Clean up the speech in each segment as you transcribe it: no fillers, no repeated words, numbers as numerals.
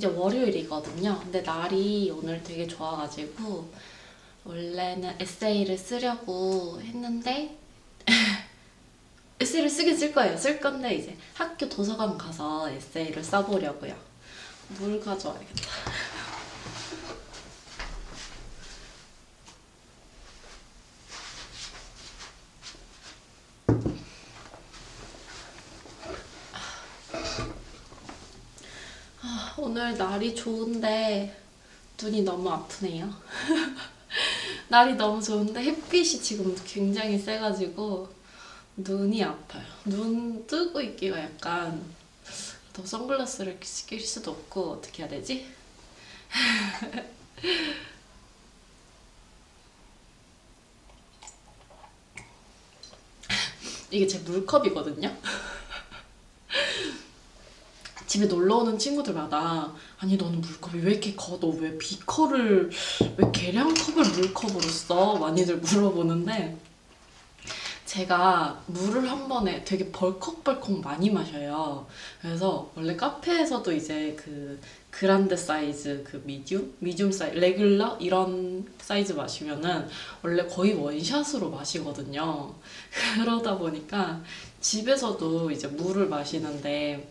이제 월요일이거든요. 근데 날이 오늘 되게 좋아가지고 원래는 에세이를 쓰려고 했는데 에세이를 쓰긴 쓸 거예요. 쓸 건데 이제 학교 도서관 가서 에세이를 써보려고요. 물 가져와야겠다. 오늘 날이 좋은데 눈이 너무 아프네요. 날이 너무 좋은데 햇빛이 지금 굉장히 세가지고 눈이 아파요. 눈 뜨고 있기가 약간 더 선글라스를 낄 수도 없고 어떻게 해야 되지? 이게 제 물컵이거든요. 집에 놀러 오는 친구들마다 아니 너는 물컵이 왜 이렇게 커? 너 왜 비커를 왜 계량컵을 물컵으로 써? 많이들 물어보는데 제가 물을 한 번에 되게 벌컥벌컥 많이 마셔요. 그래서 원래 카페에서도 이제 그 그란데 사이즈, 그 미디움 사이즈, 레귤러 이런 사이즈 마시면은 원래 거의 원샷으로 마시거든요. 그러다 보니까 집에서도 이제 물을 마시는데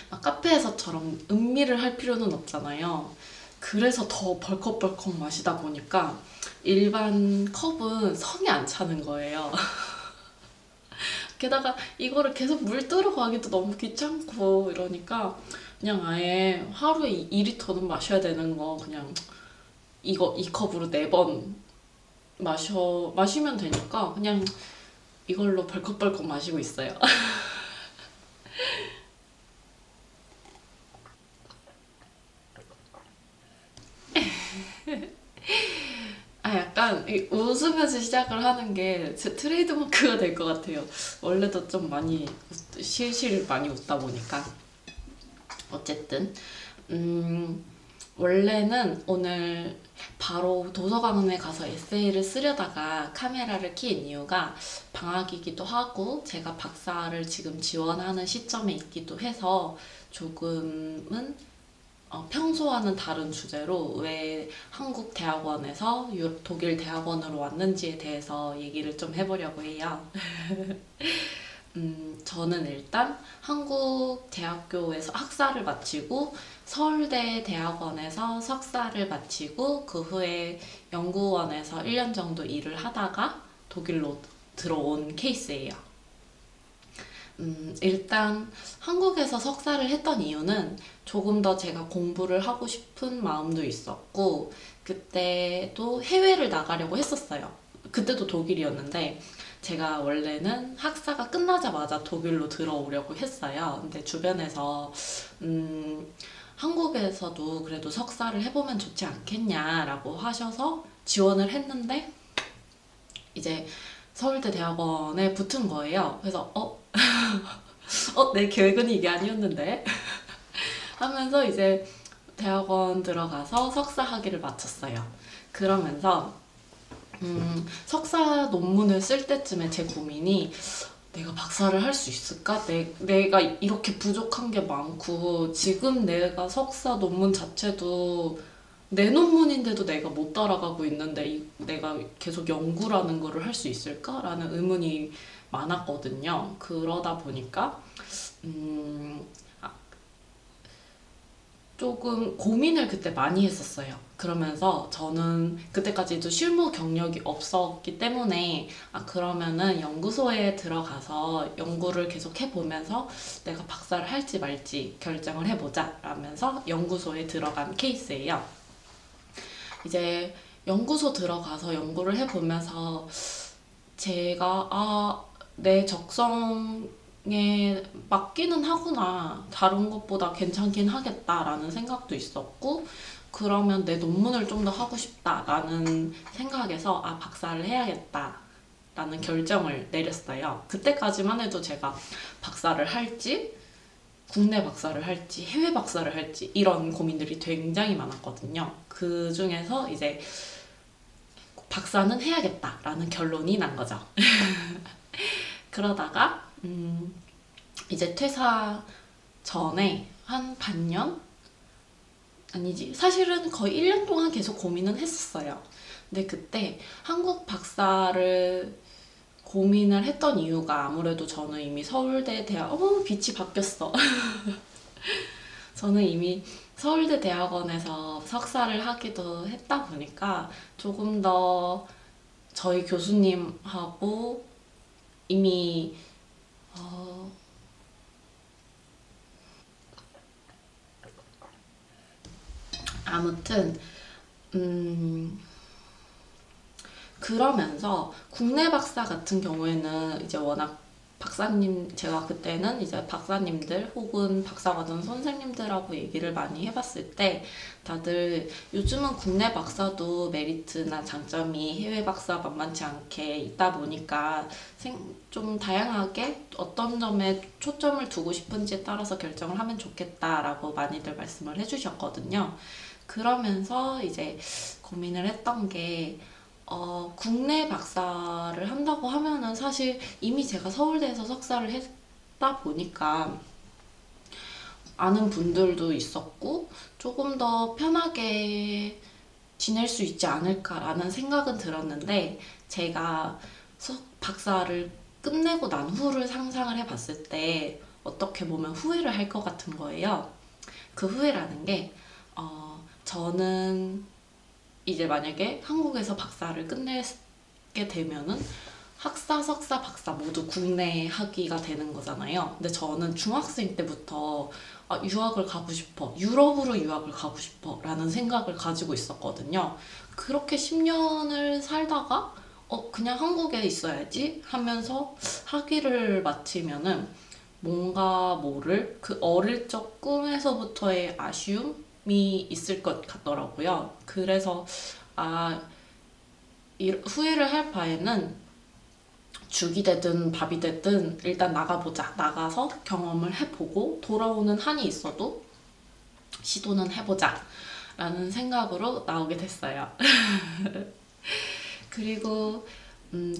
막 카페에서처럼 음미를 할 필요는 없잖아요. 그래서 더 벌컥벌컥 마시다 보니까 일반 컵은 성이 안 차는 거예요. 게다가 이거를 계속 물 뜨러 가기도 너무 귀찮고 이러니까 그냥 아예 하루에 2리터는 마셔야 되는 거 그냥 이 컵으로 4번 마시면 되니까 그냥 이걸로 벌컥벌컥 마시고 있어요. 아, 약간 웃으면서 시작을 하는 게 제 트레이드마크가 될 것 같아요. 원래도 좀 많이 실실 많이 웃다 보니까. 어쨌든 음, 원래는 오늘 바로 도서관에 가서 에세이를 쓰려다가 카메라를 켠 이유가 방학이기도 하고 제가 박사를 지금 지원하는 시점에 있기도 해서 조금은 평소와는 다른 주제로 왜 한국 대학원에서 독일 대학원으로 왔는지에 대해서 얘기를 좀 해보려고 해요. 저는 일단 한국 대학교에서 학사를 마치고 서울대 대학원에서 석사를 마치고 그 후에 연구원에서 1년 정도 일을 하다가 독일로 들어온 케이스예요. 일단 한국에서 석사를 했던 이유는 조금 더 제가 공부를 하고 싶은 마음도 있었고, 그때도 해외를 나가려고 했었어요. 그때도 독일이었는데, 제가 원래는 학사가 끝나자마자 독일로 들어오려고 했어요. 근데 주변에서, 한국에서도 그래도 석사를 해보면 좋지 않겠냐라고 하셔서 지원을 했는데, 이제 서울대 대학원에 붙은 거예요. 그래서, 내 계획은 이게 아니었는데? 하면서 이제 대학원 들어가서 석사 학위를 마쳤어요. 그러면서 석사 논문을 쓸 때쯤에 제 고민이 내가 박사를 할 수 있을까? 내가 이렇게 부족한 게 많고 지금 내가 석사 논문 자체도 내 논문인데도 내가 못 따라가고 있는데 내가 계속 연구라는 거를 할 수 있을까? 라는 의문이 많았거든요. 그러다 보니까 음, 조금 고민을 그때 많이 했었어요. 그러면서 저는 그때까지도 실무 경력이 없었기 때문에 그러면은 연구소에 들어가서 연구를 계속 해보면서 내가 박사를 할지 말지 결정을 해보자 라면서 연구소에 들어간 케이스예요. 이제 연구소 들어가서 연구를 해보면서 제가 내 적성에 맞기는 하구나. 다른 것보다 괜찮긴 하겠다라는 생각도 있었고, 그러면 내 논문을 좀 더 하고 싶다라는 생각에서 박사를 해야겠다라는 결정을 내렸어요. 그때까지만 해도 제가 박사를 할지, 국내 박사를 할지, 해외 박사를 할지 이런 고민들이 굉장히 많았거든요. 그 중에서 이제 박사는 해야겠다라는 결론이 난 거죠. 그러다가 이제 퇴사 전에 한 반년 아니지. 사실은 거의 1년 동안 계속 고민은 했었어요. 근데 그때 한국 박사를 고민을 했던 이유가 아무래도 저는 이미 서울대 대학, 빛이 바뀌었어. 저는 이미 서울대 대학원에서 석사를 하기도 했다 보니까 조금 더 저희 교수님하고 이미 어, 아무튼 음, 그러면서 국내 박사 같은 경우에는 이제 워낙 박사님, 제가 그때는 이제 박사님들 혹은 박사과정 선생님들하고 얘기를 많이 해봤을 때 다들 요즘은 국내 박사도 메리트나 장점이 해외 박사 만만치 않게 있다 보니까 좀 다양하게 어떤 점에 초점을 두고 싶은지에 따라서 결정을 하면 좋겠다라고 많이들 말씀을 해주셨거든요. 그러면서 이제 고민을 했던 게 국내 박사를 한다고 하면은 사실 이미 제가 서울대에서 석사를 했다 보니까 아는 분들도 있었고 조금 더 편하게 지낼 수 있지 않을까라는 생각은 들었는데 제가 박사를 끝내고 난 후를 상상을 해봤을 때 어떻게 보면 후회를 할 것 같은 거예요. 그 후회라는 게 저는 이제 만약에 한국에서 박사를 끝내게 되면은 학사, 석사, 박사 모두 국내 학위가 되는 거잖아요. 근데 저는 중학생 때부터 유학을 가고 싶어, 유럽으로 유학을 가고 싶어 라는 생각을 가지고 있었거든요. 그렇게 10년을 살다가 그냥 한국에 있어야지 하면서 학위를 마치면은 뭔가 모를 그 어릴 적 꿈에서부터의 아쉬움이 있을 것 같더라고요. 그래서 아, 후회를 할 바에는 죽이 되든 밥이 되든 일단 나가보자. 나가서 경험을 해보고 돌아오는 한이 있어도 시도는 해보자. 라는 생각으로 나오게 됐어요. 그리고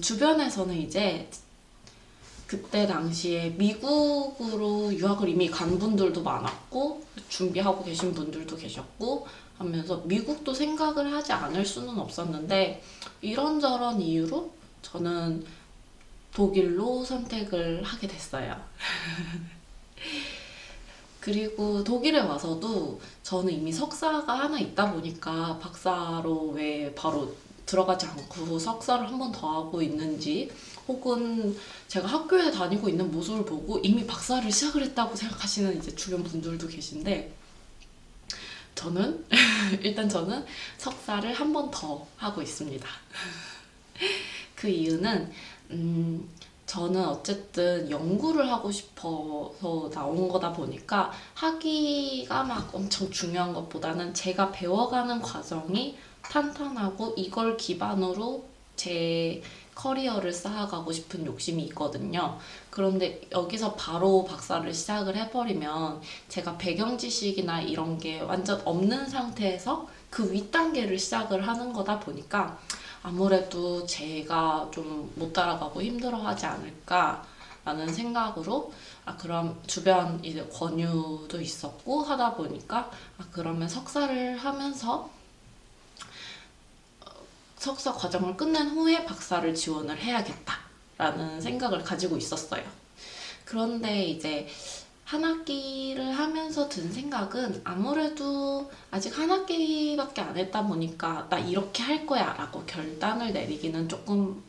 주변에서는 이제 그때 당시에 미국으로 유학을 이미 간 분들도 많았고 준비하고 계신 분들도 계셨고 하면서 미국도 생각을 하지 않을 수는 없었는데 이런저런 이유로 저는 독일로 선택을 하게 됐어요. 그리고 독일에 와서도 저는 이미 석사가 하나 있다 보니까 박사로 왜 바로 들어가지 않고 석사를 한 번 더 하고 있는지 혹은 제가 학교에 다니고 있는 모습을 보고 이미 박사를 시작을 했다고 생각하시는 이제 주변 분들도 계신데 저는 일단 저는 석사를 한 번 더 하고 있습니다. 그 이유는 저는 어쨌든 연구를 하고 싶어서 나온 거다 보니까 학위가 막 엄청 중요한 것보다는 제가 배워가는 과정이 탄탄하고 이걸 기반으로 제 커리어를 쌓아가고 싶은 욕심이 있거든요. 그런데 여기서 바로 박사를 시작을 해버리면 제가 배경 지식이나 이런 게 완전 없는 상태에서 그 윗단계를 시작을 하는 거다 보니까 아무래도 제가 좀 못 따라가고 힘들어하지 않을까라는 생각으로 그럼 주변 이제 권유도 있었고 하다 보니까 그러면 석사를 하면서 석사 과정을 끝낸 후에 박사를 지원을 해야겠다라는 생각을 가지고 있었어요. 그런데 이제 한 학기를 하면서 든 생각은 아무래도 아직 한 학기밖에 안 했다 보니까 나 이렇게 할 거야 라고 결단을 내리기는 조금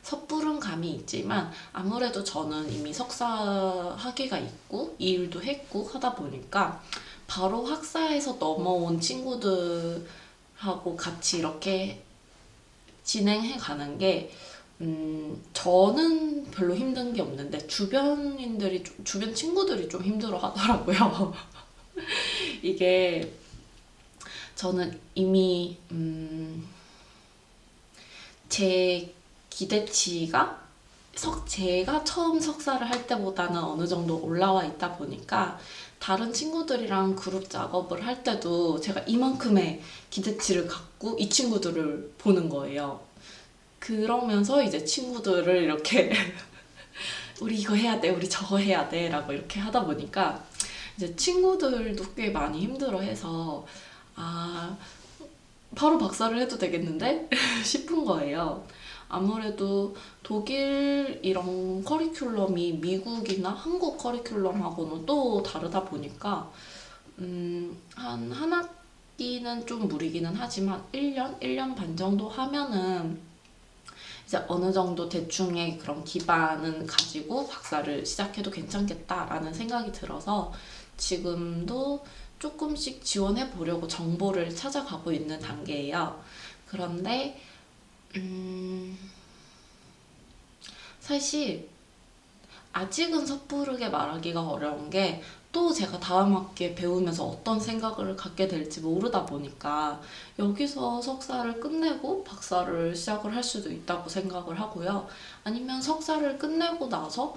섣부른 감이 있지만 아무래도 저는 이미 석사 학위가 있고 이 일도 했고 하다 보니까 바로 학사에서 넘어온 친구들하고 같이 이렇게 진행해 가는 게 저는 별로 힘든 게 없는데 주변 친구들이 좀 힘들어 하더라고요. 이게 저는 이미 제 기대치가 제가 처음 석사를 할 때보다는 어느 정도 올라와 있다 보니까 다른 친구들이랑 그룹 작업을 할 때도 제가 이만큼의 기대치를 갖고 이 친구들을 보는 거예요. 그러면서 이제 친구들을 이렇게 우리 이거 해야 돼, 우리 저거 해야 돼 라고 이렇게 하다 보니까 이제 친구들도 꽤 많이 힘들어 해서 아, 바로 박사를 해도 되겠는데? 싶은 거예요. 아무래도 독일 이런 커리큘럼이 미국이나 한국 커리큘럼하고는 또 다르다 보니까 한 학기는 좀 무리기는 하지만 1년, 1년 반 정도 하면은 이제 어느 정도 대충의 그런 기반은 가지고 박사를 시작해도 괜찮겠다라는 생각이 들어서 지금도 조금씩 지원해 보려고 정보를 찾아가고 있는 단계예요. 그런데 사실 아직은 섣부르게 말하기가 어려운 게 또 제가 다음 학기에 배우면서 어떤 생각을 갖게 될지 모르다 보니까 여기서 석사를 끝내고 박사를 시작을 할 수도 있다고 생각을 하고요. 아니면 석사를 끝내고 나서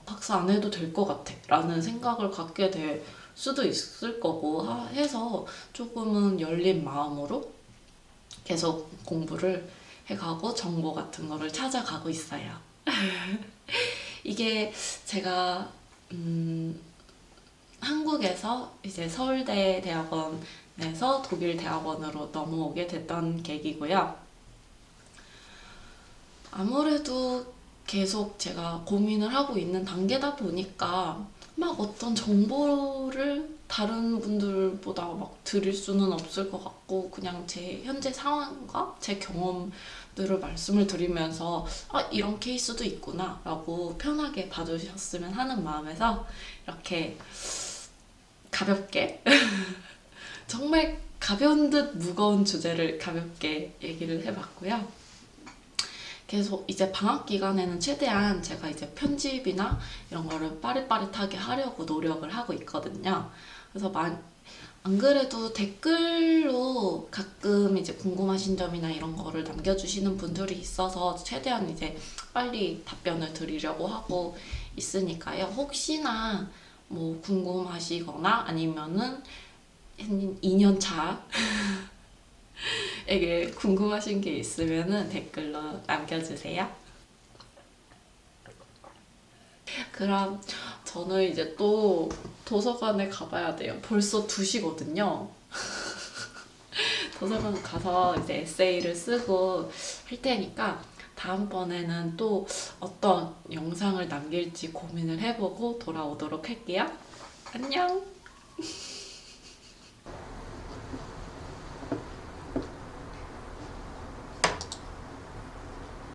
박사 안 해도 될 것 같아 라는 생각을 갖게 될 수도 있을 거고 해서 조금은 열린 마음으로 계속 공부를 해가고 정보 같은 거를 찾아가고 있어요. 이게 제가 한국에서 이제 서울대 대학원에서 독일 대학원으로 넘어오게 됐던 계기고요. 아무래도 계속 제가 고민을 하고 있는 단계다 보니까 막 어떤 정보를 다른 분들보다 막 드릴 수는 없을 것 같고 그냥 제 현재 상황과 제 경험들을 말씀을 드리면서 이런 케이스도 있구나 라고 편하게 봐주셨으면 하는 마음에서 이렇게 가볍게 정말 가벼운 듯 무거운 주제를 가볍게 얘기를 해봤고요. 계속 이제 방학 기간에는 최대한 제가 이제 편집이나 이런 거를 빠릿빠릿하게 하려고 노력을 하고 있거든요. 그래서 안 그래도 댓글로 가끔 이제 궁금하신 점이나 이런 거를 남겨주시는 분들이 있어서 최대한 이제 빨리 답변을 드리려고 하고 있으니까요. 혹시나 뭐 궁금하시거나 아니면은 2년 차에게 궁금하신 게 있으면은 댓글로 남겨주세요. 그럼 저는 이제 또 도서관에 가봐야 돼요. 벌써 2시거든요. 도서관 가서 이제 에세이를 쓰고 할 테니까 다음번에는 또 어떤 영상을 남길지 고민을 해보고 돌아오도록 할게요. 안녕!